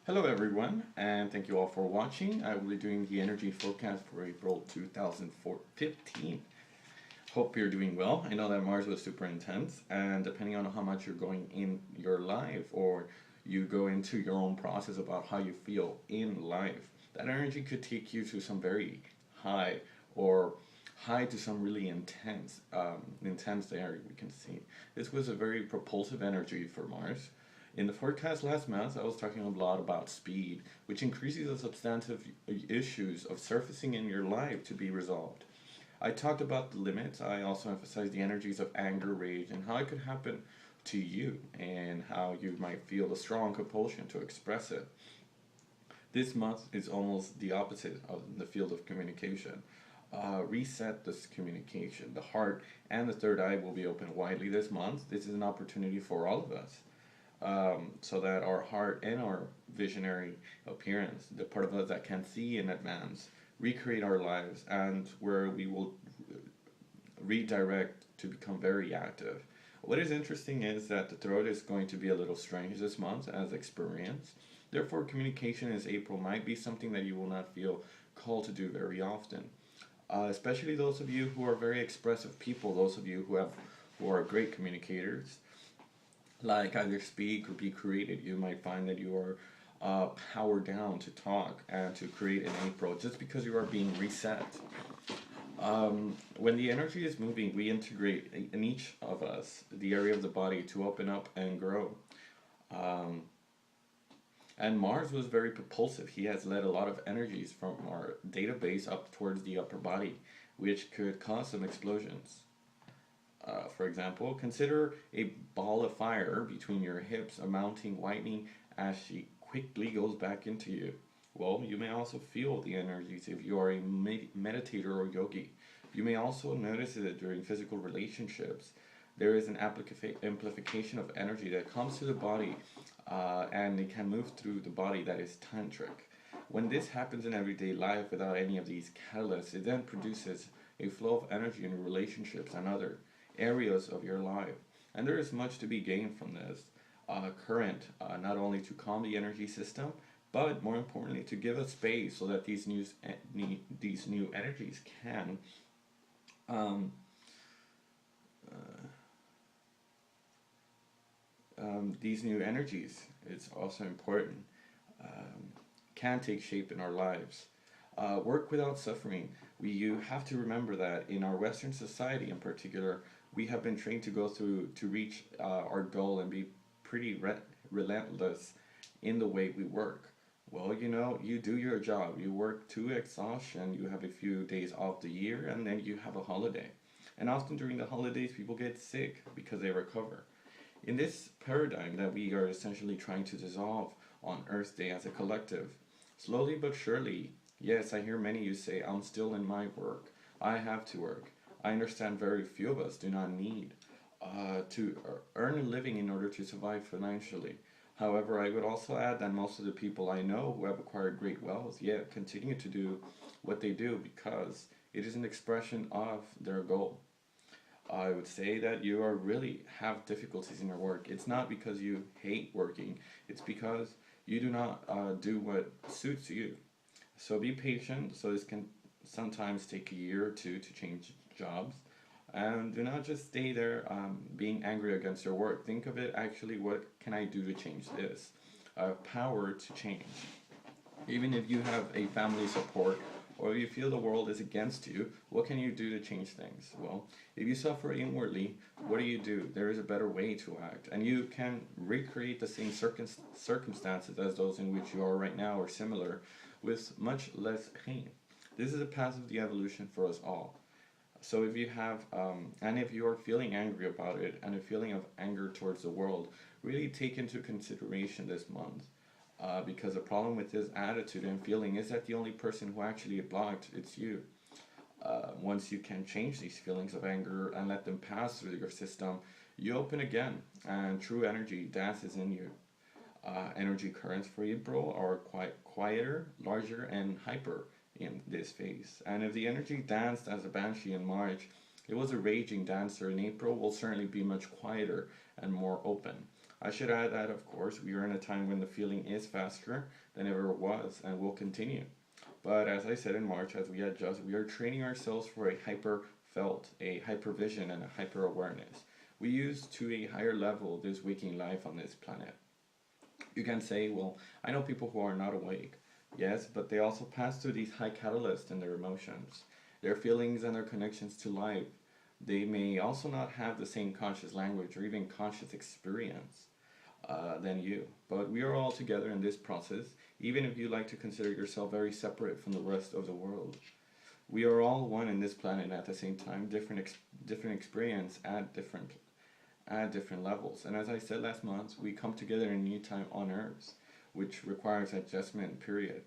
Hello everyone, and thank you all for watching. I will be doing the energy forecast for April 2015. Hope you're doing well. I know that Mars was super intense, and depending on how much you're going in your life, or you go into your own process about how you feel in life, that energy could take you to some very high or high to some really intense area we can see. This was a very propulsive energy for Mars. In the forecast last month, I was talking a lot about speed, which increases the substantive issues of surfacing in your life to be resolved. I talked about the limits. I also emphasized the energies of anger, rage, and how it could happen to you, and how you might feel a strong compulsion to express it. This month is almost the opposite of the field of communication. Reset this communication. The heart and the third eye will be open widely this month. This is an opportunity for all of us, so that our heart and our visionary appearance, the part of us that can see in advance, recreate our lives, and where we will redirect to become very active. What is interesting is that the throat is going to be a little strange this month as experience. Therefore, communication in April might be something that you will not feel called to do very often. Especially those of you who are very expressive people, those of you who are great communicators, like either speak or be created, you might find that you are powered down to talk and to create in April just because you are being reset. When the energy is moving, we integrate in each of us the area of the body to open up and grow. Um, and Mars was very propulsive. He has led a lot of energies from our database up towards the upper body, which could cause some explosions. For example, consider a ball of fire between your hips, a mounting whitening as she quickly goes back into you. Well, you may also feel the energies if you are a meditator or yogi. You may also notice it during physical relationships. There is an amplification of energy that comes to the body, and it can move through the body that is tantric. When this happens in everyday life without any of these catalysts, it then produces a flow of energy in relationships and other areas of your life. And there is much to be gained from this current, not only to calm the energy system, but more importantly to give us space so that these new energies can um, these new energies, it's also important, um, can take shape in our lives. Work without suffering. You have to remember that in our Western society in particular, we have been trained to go through to reach our goal and be pretty relentless in the way we work. Well, you do your job. You work to exhaustion. You have a few days off the year, and then you have a holiday. And often during the holidays, people get sick because they recover. In this paradigm that we are essentially trying to dissolve on Earth Day as a collective, slowly but surely, yes, I hear many of you say, I'm still in my work. I have to work. I understand very few of us do not need to earn a living in order to survive financially. However, I would also add that most of the people I know who have acquired great wealth yet continue to do what they do because it is an expression of their goal. I would say that you are really have difficulties in your work. It's not because you hate working, it's because you do not do what suits you. So be patient. So this can sometimes take a year or two to change jobs. And do not just stay there being angry against your work. Think of it actually, what can I do to change this? Power to change. Even if you have a family support or you feel the world is against you, what can you do to change things? Well, if you suffer inwardly, what do? There is a better way to act. And you can recreate the same circumstances as those in which you are right now or similar with much less pain. This is a path of the evolution for us all. So if you have, and if you are feeling angry about it and a feeling of anger towards the world, really take into consideration this month. Because the problem with this attitude and feeling is that the only person who actually blocked, it's you. Once you can change these feelings of anger and let them pass through your system, you open again, and true energy dances in you. Energy currents for April are quite quieter, larger, and hyper in this phase. And if the energy danced as a banshee in March, it was a raging dancer in April, will certainly be much quieter and more open. I should add that, of course, we are in a time when the feeling is faster than ever it was and will continue. But as I said in March, as we adjust, we are training ourselves for a hyper felt, a hypervision, and a hyper awareness. We use to a higher level this waking life on this planet. You can say, well, I know people who are not awake. Yes, but they also pass through these high catalysts in their emotions, their feelings, and their connections to life. They may also not have the same conscious language or even conscious experience than you. But we are all together in this process, even if you like to consider yourself very separate from the rest of the world. We are all one in this planet at the same time, different experience at different levels. And as I said last month, we come together in a new time on Earth, which requires adjustment period.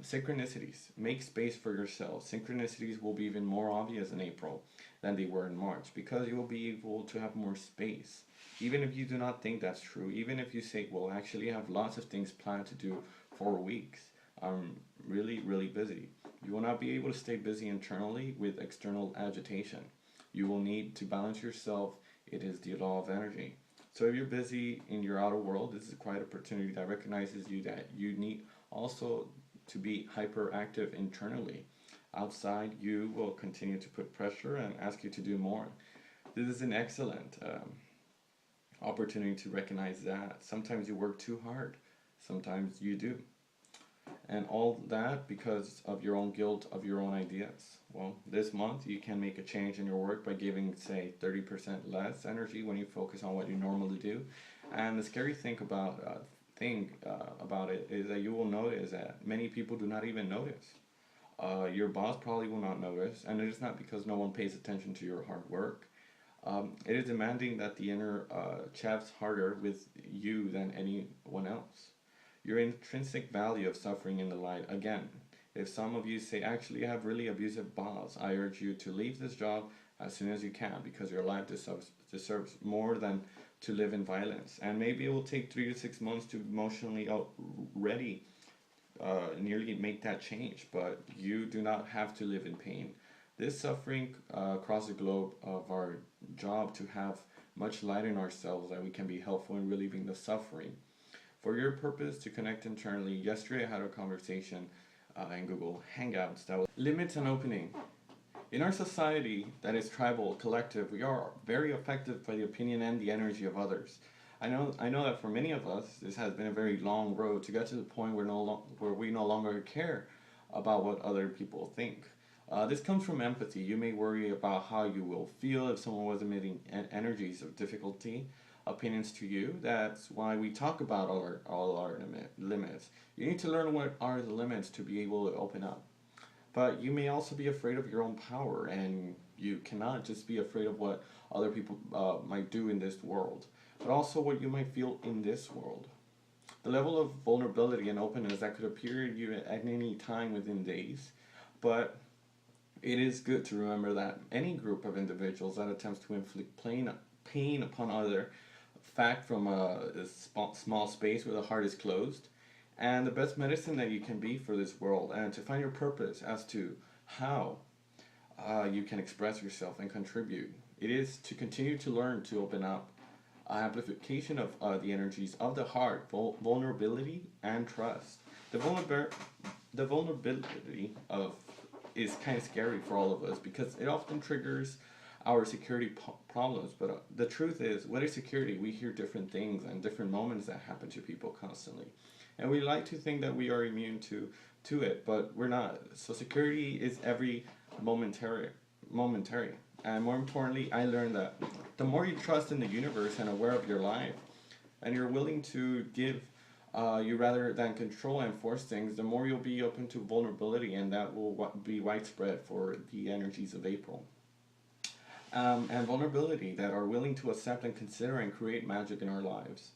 Synchronicities. Make space for yourself. Synchronicities will be even more obvious in April than they were in March because you will be able to have more space. Even if you do not think that's true, even if you say, well, actually, I have lots of things planned to do for weeks, I'm really, really busy. You will not be able to stay busy internally with external agitation. You will need to balance yourself. It is the law of energy. So if you're busy in your outer world, this is a quiet opportunity that recognizes you that you need also to be hyperactive internally. Outside, you will continue to put pressure and ask you to do more. This is an excellent opportunity to recognize that. Sometimes you work too hard, sometimes you do. And all that because of your own guilt of your own ideas. Well, this month you can make a change in your work by giving, say, 30% less energy when you focus on what you normally do. And the scary thing about it is that you will notice that many people do not even notice. Your boss probably will not notice, and it is not because no one pays attention to your hard work. It is demanding that the inner chafs harder with you than anyone else. Your intrinsic value of suffering in the light. Again, if some of you say, actually, I have really abusive boss, I urge you to leave this job as soon as you can because your life deserves more than to live in violence. And maybe it will take 3 to 6 months to emotionally ready, nearly make that change, but you do not have to live in pain. This suffering across the globe of our job to have much light in ourselves that we can be helpful in relieving the suffering. For your purpose to connect internally, yesterday I had a conversation in Google Hangouts that was limits and opening. In our society that is tribal, collective, we are very affected by the opinion and the energy of others. I know that for many of us, this has been a very long road to get to the point where we no longer care about what other people think. This comes from empathy. You may worry about how you will feel if someone was emitting energies of difficulty, opinions to you. That's why we talk about all our limits. You need to learn what are the limits to be able to open up. But you may also be afraid of your own power, and you cannot just be afraid of what other people might do in this world, but also what you might feel in this world. The level of vulnerability and openness that could appear to you at any time within days, but it is good to remember that any group of individuals that attempts to inflict pain upon other fact from a small space where the heart is closed, and the best medicine that you can be for this world, and to find your purpose as to how you can express yourself and contribute. It is to continue to learn to open up. Amplification of the energies of the heart, vulnerability and trust. The vulnerability of is kind of scary for all of us because it often triggers our security problems. But the truth is, what is security? We hear different things and different moments that happen to people constantly, and we like to think that we are immune to it, but we're not. So security is every momentary. And more importantly, I learned that the more you trust in the universe and aware of your life, and you're willing to give you rather than control and force things, the more you'll be open to vulnerability, and that will be widespread for the energies of April. And vulnerability that are willing to accept and consider and create magic in our lives.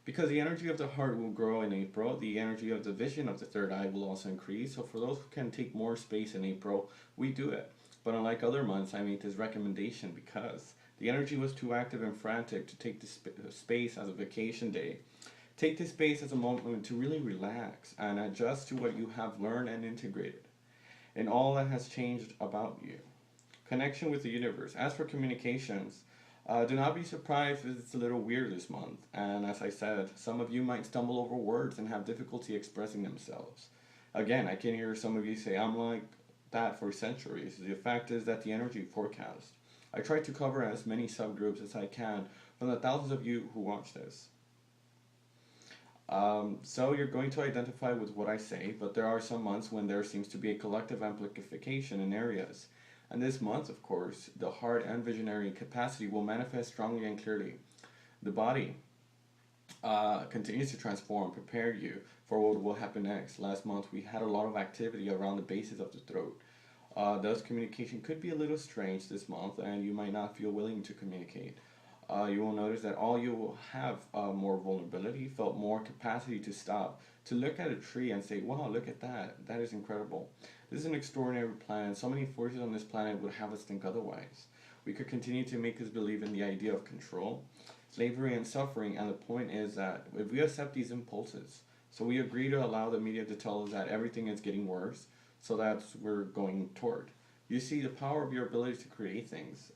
Because the energy of the heart will grow in April, the energy of the vision of the third eye will also increase. So for those who can take more space in April, we do it. But unlike other months, I made this recommendation because the energy was too active and frantic to take this space as a vacation day. Take this space as a moment to really relax and adjust to what you have learned and integrated and all that has changed about you. Connection with the universe. As for communications, Do not be surprised if it's a little weird this month. And as I said, some of you might stumble over words and have difficulty expressing themselves. Again, I can hear some of you say, I'm like that for centuries. The fact is that the energy forecast. I try to cover as many subgroups as I can from the thousands of you who watch this. So you're going to identify with what I say, but there are some months when there seems to be a collective amplification in areas. And this month, of course, the heart and visionary capacity will manifest strongly and clearly. The body continues to transform, prepare you for what will happen next. Last month, we had a lot of activity around the bases of the throat. Thus, communication could be a little strange this month, and you might not feel willing to communicate. You will notice that all you will have more vulnerability, felt more capacity to stop, to look at a tree and say, wow, look at that. That is incredible. This is an extraordinary planet. So many forces on this planet would have us think otherwise. We could continue to make us believe in the idea of control, slavery, and suffering. And the point is that if we accept these impulses, so we agree to allow the media to tell us that everything is getting worse, so that's what we're going toward. You see, the power of your ability to create things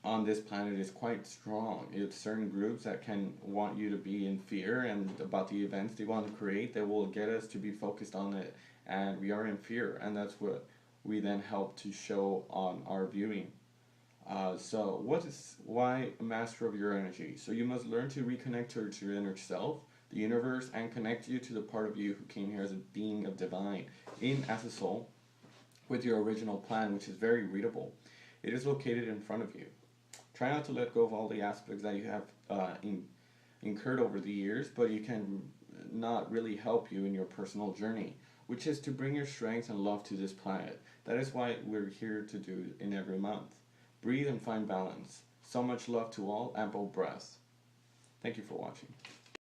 on this planet is quite strong. It's certain groups that can want you to be in fear and about the events they want to create that will get us to be focused on it, and we are in fear, and that's what we then help to show on our viewing. So why a master of your energy? So you must learn to reconnect to your inner self, the universe, and connect you to the part of you who came here as a being of divine, in as a soul, with your original plan, which is very readable. It is located in front of you. Try not to let go of all the aspects that you have incurred over the years, but you can not really help you in your personal journey, which is to bring your strength and love to this planet. That is why we're here to do in every month. Breathe and find balance. So much love to all, ample breath. Thank you for watching.